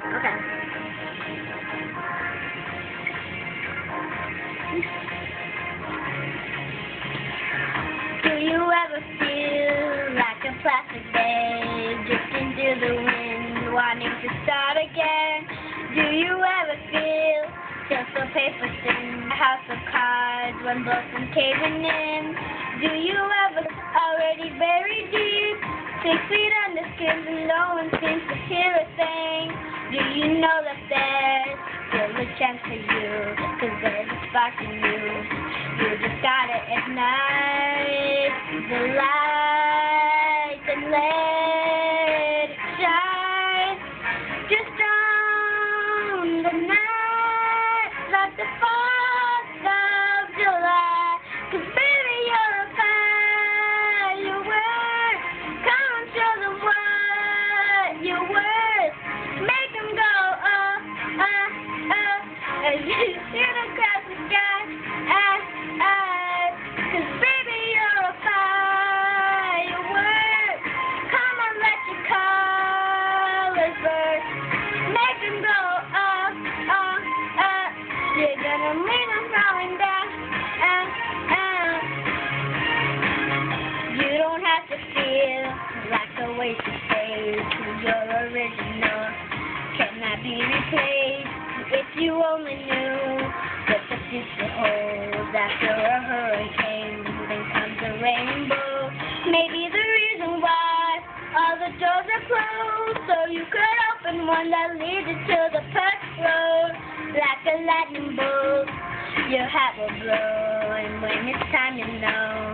Okay. Do you ever feel like a plastic bag drifting through the wind, wanting to start again? Do you ever feel just a paper thin, a house of cards, one blow from caving in? Do you ever already buried deep, 6 feet under skin, and no one seems to hear a thing? Do you know that there's still a chance for you, 'cause there's a spark in you? You just gotta ignite the light and let it shine. Just on the night like the 4th of July, 'cause baby you're a firework. Come on, show them what you're worth. Make them go as you shoot across the sky. 'Cause baby you're a firework. Come on, let your colors burst. Make them go You're gonna make them falling down. You don't have to feel like a wasted space, 'cause you're original, cannot be replaced. If you only knew what the future holds after a hurricane, then comes a rainbow. Maybe the reason why all the doors are closed, so you could open one that leads you to the perfect road. Like a lightning bolt, your heart will blow, and when it's time you know